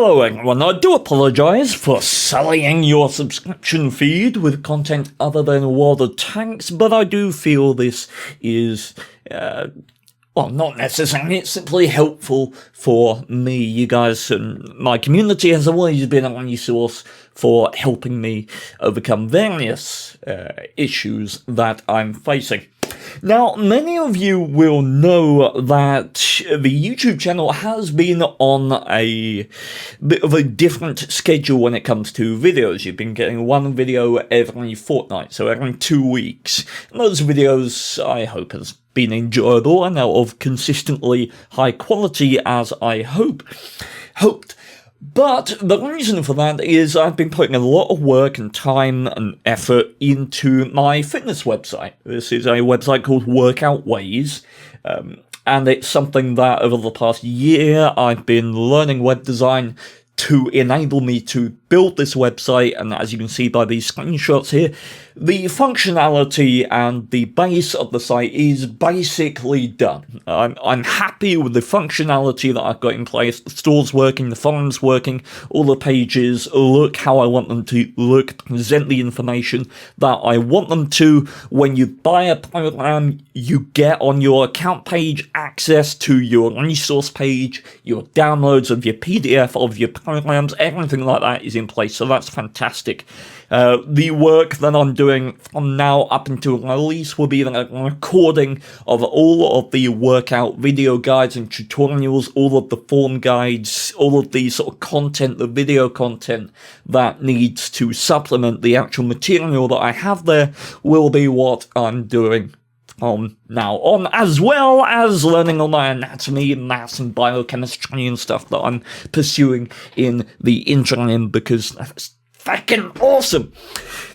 Hello everyone, I do apologise for sullying your subscription feed with content other than World of Tanks, but I do feel this is, well, not necessarily, it's simply helpful for me. You guys and my community has always been a resource for helping me overcome various issues that I'm facing. Now, many of you will know that the YouTube channel has been on a bit of a different schedule when it comes to videos. You've been getting one video every fortnight, so every 2 weeks. And those videos, I hope, has been enjoyable and are of consistently high quality as I hoped. But the reason for that is I've been putting a lot of work and time and effort into my fitness website. This is a website called Workout Ways, and it's something that over the past year I've been learning web design to enable me to build this website, and as you can see by these screenshots here, the functionality and the base of the site is basically done. I'm happy with the functionality that I've got in place. The store's working, the forum's working, all the pages look how I want them to look, present the information that I want them to. When you buy a program, you get on your account page access to your resource page, your downloads of your PDF of your programs, everything like that is in place, so that's fantastic. The work that I'm doing from now up until release will be a recording of all of the workout video guides and tutorials, all of the form guides, all of the sort of content, the video content that needs to supplement the actual material that I have there will be what I'm doing from now on, as well as learning all my anatomy, maths and biochemistry and stuff that I'm pursuing in the interim, because that's fucking awesome.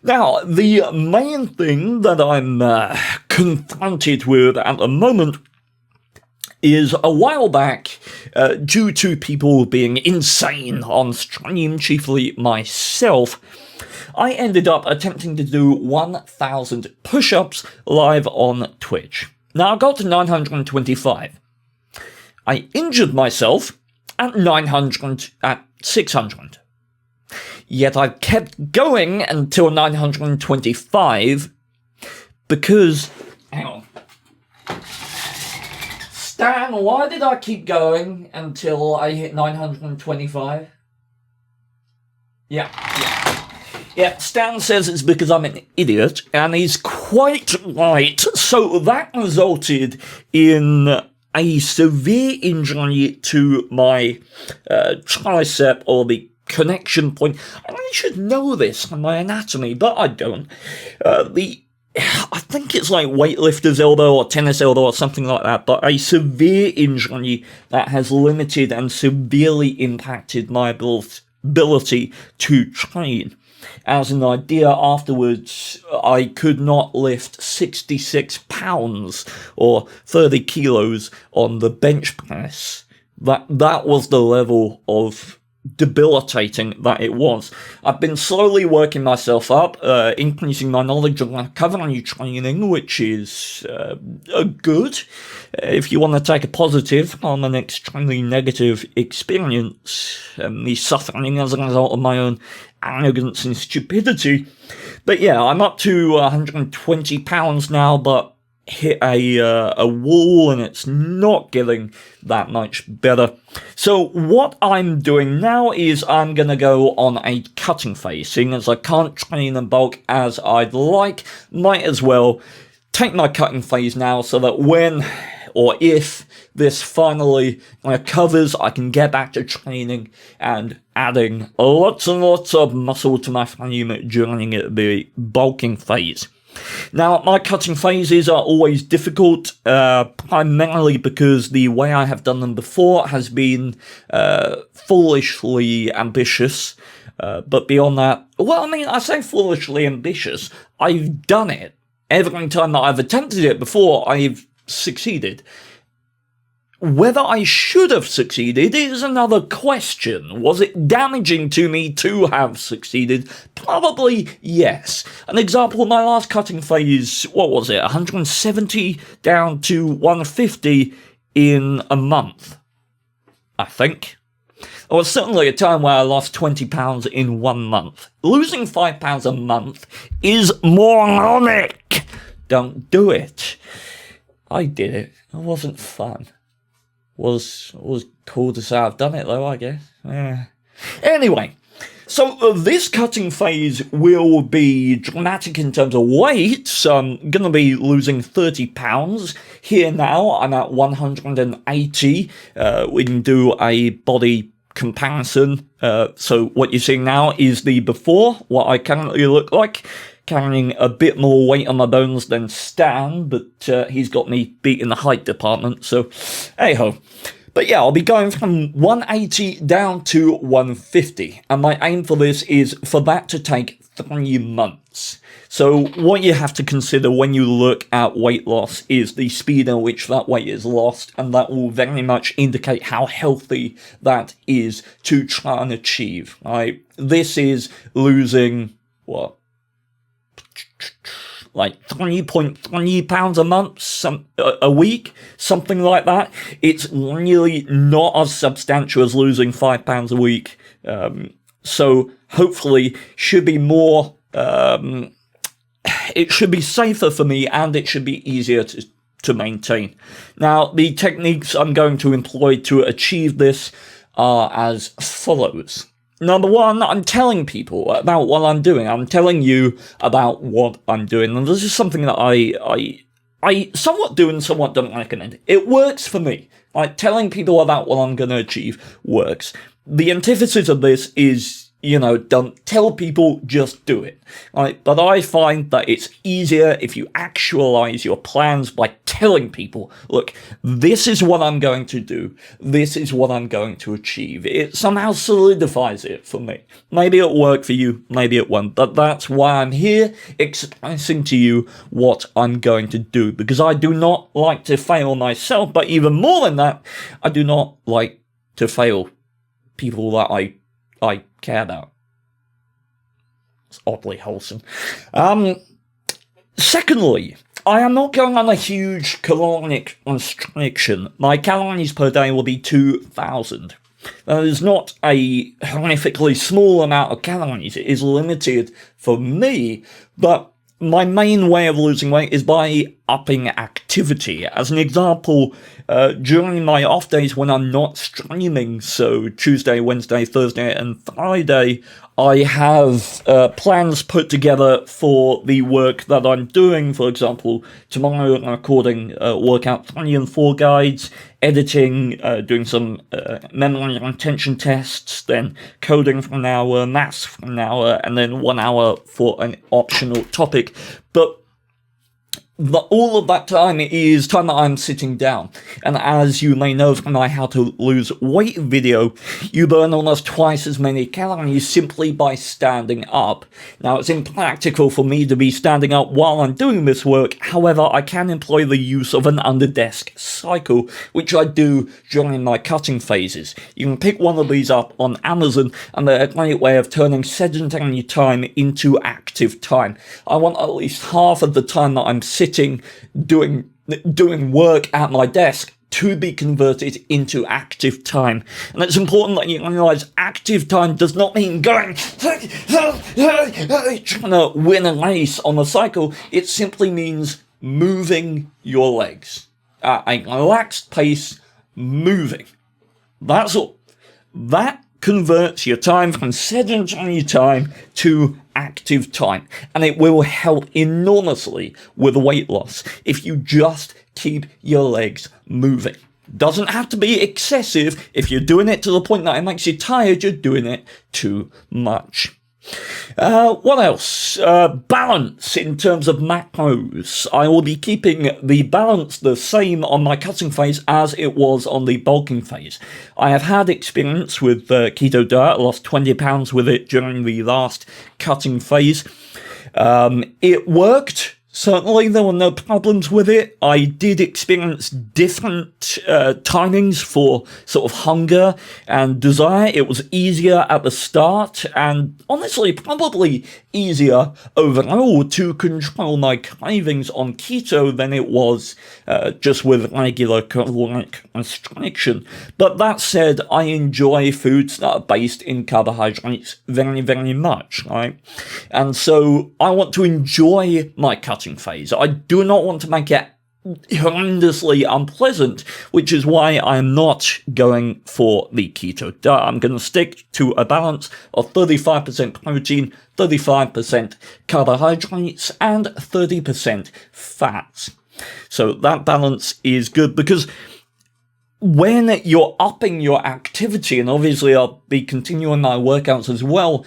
Now, the main thing that I'm confronted with at the moment is a while back, due to people being insane on stream, chiefly myself, I ended up attempting to do 1,000 push-ups live on Twitch. Now, I got to 925. I injured myself at 600. Yet I kept going until 925 because... Hang on. Stan, why did I keep going until I hit 925? Yeah, Stan says it's because I'm an idiot, and he's quite right. So that resulted in a severe injury to my tricep, or the connection point. And I should know this on my anatomy, but I don't. I think it's like weightlifter's elbow or tennis elbow or something like that, but a severe injury that has limited and severely impacted my ability to train. As an idea, afterwards, I could not lift 66 pounds or 30 kilos on the bench press. That was the level of debilitating that it was. I've been slowly working myself up, increasing my knowledge of recovery training, which is good. If you want to take a positive on an extremely negative experience, me suffering as a result of my own arrogance and stupidity. But yeah, I'm up to 120 pounds now, but hit a wall and it's not getting that much better. So what I'm doing now is I'm going to go on a cutting phase. Seeing as I can't train in bulk as I'd like, might as well take my cutting phase now so that when or if this finally recovers, I can get back to training and adding lots and lots of muscle to my frame during the bulking phase. Now, my cutting phases are always difficult, primarily because the way I have done them before has been foolishly ambitious. But beyond that, well, I mean, I say foolishly ambitious. I've done it. Every time that I've attempted it before, I've succeeded. Whether I should have succeeded is another question. Was it damaging to me to have succeeded? Probably yes. An example, my last cutting phase, what was it, 170 down to 150 in a month, I think. There was certainly a time where I lost 20 pounds in 1 month. Losing 5 pounds a month is moronic. Don't do it. I did it. It wasn't fun. Was cool to say I've done it though, I guess. Yeah. Anyway, so this cutting phase will be dramatic in terms of weight. So I'm going to be losing 30 pounds. Here now, I'm at 180. We can do a body comparison. So what you're seeing now is the before, what I currently look like. Carrying a bit more weight on my bones than Stan, but he's got me beat in the height department, so hey-ho. But yeah, I'll be going from 180 down to 150, and my aim for this is for that to take 3 months. So what you have to consider when you look at weight loss is the speed at which that weight is lost, and that will very much indicate how healthy that is to try and achieve. Right? This is losing, what? Like 3.3 pounds a month, a week, something like that. It's really not as substantial as losing 5 pounds a week. So hopefully should be more, it should be safer for me, and it should be easier to maintain. Now, the techniques I'm going to employ to achieve this are as follows. Number one, I'm telling people about what I'm doing. I'm telling you about what I'm doing. And this is something that I somewhat do and somewhat don't recommend. It works for me. Like, telling people about what I'm going to achieve works. The antithesis of this is, you know, don't tell people, just do it. Right? But I find that it's easier if you actualize your plans by telling people, look, this is what I'm going to do. This is what I'm going to achieve. It somehow solidifies it for me. Maybe it'll work for you, maybe it won't. But that's why I'm here, expressing to you what I'm going to do. Because I do not like to fail myself, but even more than that, I do not like to fail people that I care about. It's oddly wholesome. Secondly, I am not going on a huge caloric restriction. My calories per day will be 2,000. That is not a horrifically small amount of calories. It is limited for me, but my main way of losing weight is by upping activity. As an example, during my off days when I'm not streaming, so Tuesday, Wednesday, Thursday, and Friday, I have plans put together for the work that I'm doing. For example, tomorrow I'm recording workout 3 and 4 guides, editing, doing some memory retention tests, then coding for an hour, maths for an hour, and then 1 hour for an optional topic. But all of that time is time that I'm sitting down. And as you may know from my How to Lose Weight video, you burn almost twice as many calories simply by standing up. Now, it's impractical for me to be standing up while I'm doing this work. However, I can employ the use of an under-desk cycle, which I do during my cutting phases. You can pick one of these up on Amazon, and they're a great way of turning sedentary time into active time. I want at least half of the time that I'm sitting doing work at my desk to be converted into active time. And it's important that you realize active time does not mean going trying to win a race on a cycle. It simply means moving your legs at a relaxed pace, moving. That's all. That converts your time from sedentary time to active time, and it will help enormously with weight loss if you just keep your legs moving. Doesn't have to be excessive. If you're doing it to the point that it makes you tired, you're doing it too much. What else? Balance in terms of macros. I will be keeping the balance the same on my cutting phase as it was on the bulking phase. I have had experience with keto diet. I lost 20 pounds with it during the last cutting phase. It worked Certainly, there were no problems with it. I did experience different timings for sort of hunger and desire. It was easier at the start, and honestly, probably easier overall to control my cravings on keto than it was just with regular caloric restriction. But that said, I enjoy foods that are based in carbohydrates very, very much, right? And so I want to enjoy my cutting phase. I do not want to make it horrendously unpleasant, which is why I'm not going for the keto diet. I'm going to stick to a balance of 35% protein, 35% carbohydrates, and 30% fats. So that balance is good because when you're upping your activity, and obviously I'll be continuing my workouts as well,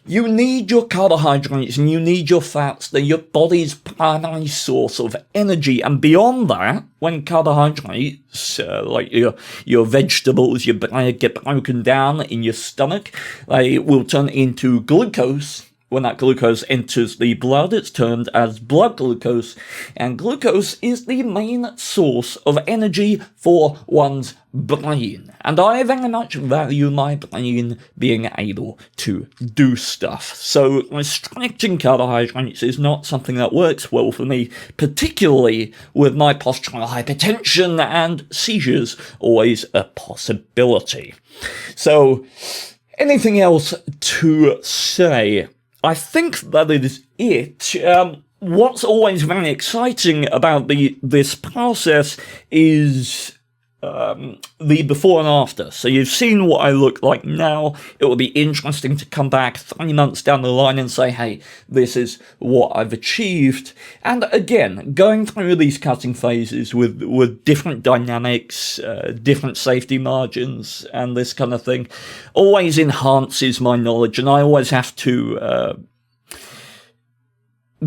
you need your carbohydrates and you need your fats. They're your body's primary source of energy. And beyond that, when carbohydrates, like your vegetables, get broken down in your stomach, they will turn into glucose. When that glucose enters the blood, it's termed as blood glucose, and glucose is the main source of energy for one's brain. And I very much value my brain being able to do stuff. So restricting carbohydrates is not something that works well for me, particularly with my postural hypertension and seizures always a possibility. So, anything else to say? I think that is it. What's always very exciting about this process is the before and after. So you've seen what I look like now. It will be interesting to come back 3 months down the line and say, hey, this is what I've achieved. And again, going through these cutting phases with different dynamics, different safety margins, and this kind of thing, always enhances my knowledge, and I always have to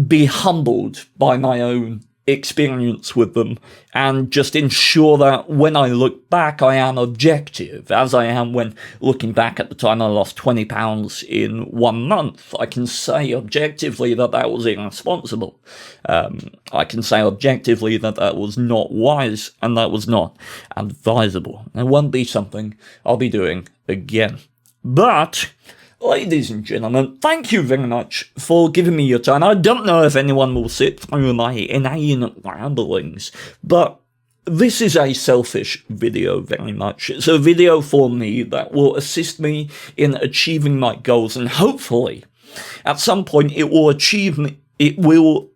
be humbled by my own experience with them and just ensure that when I look back I am objective, as I am when looking back at the time I lost 20 pounds in 1 month. I can say objectively that that was irresponsible. I can say objectively that that was not wise and that was not advisable. It won't be something I'll be doing again. But ladies and gentlemen, thank you very much for giving me your time. I don't know if anyone will sit through my inane ramblings, but this is a selfish video very much. It's a video for me that will assist me in achieving my goals, and hopefully, at some point, it will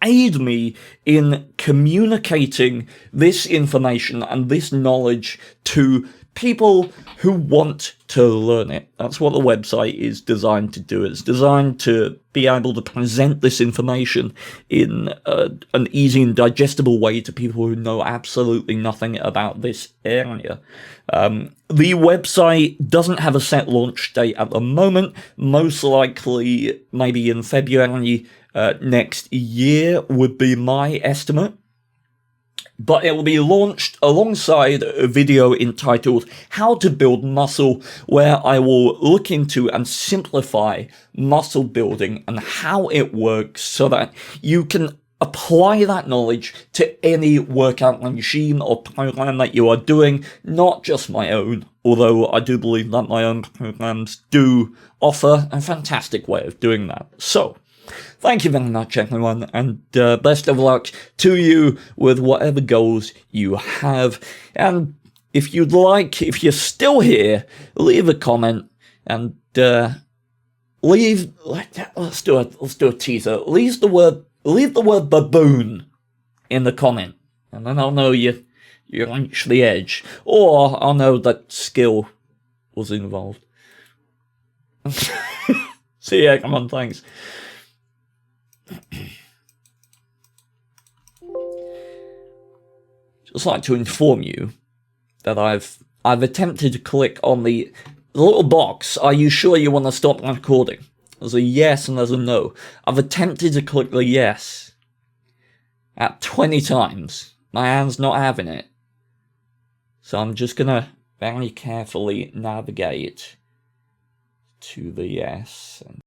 aid me in communicating this information and this knowledge to people who want to learn it. That's what the website is designed to do. It's designed to be able to present this information in an easy and digestible way to people who know absolutely nothing about this area. The website doesn't have a set launch date at the moment. Most likely, maybe in February next year would be my estimate. But it will be launched alongside a video entitled How to Build Muscle, where I will look into and simplify muscle building and how it works so that you can apply that knowledge to any workout regime or program that you are doing, not just my own, although I do believe that my own programs do offer a fantastic way of doing that. So, thank you very much, everyone, and best of luck to you with whatever goals you have. And if you'd like, if you're still here, leave a comment and let's do a teaser. Leave the word baboon in the comment, and then I'll know you reached the edge, or I'll know that skill was involved. See ya, come on, thanks. Just like to inform you that I've attempted to click on the little box. Are you sure you want to stop recording? There's a yes and there's a no. I've attempted to click the yes at 20 times. My hand's not having it. So I'm just gonna very carefully navigate to the yes.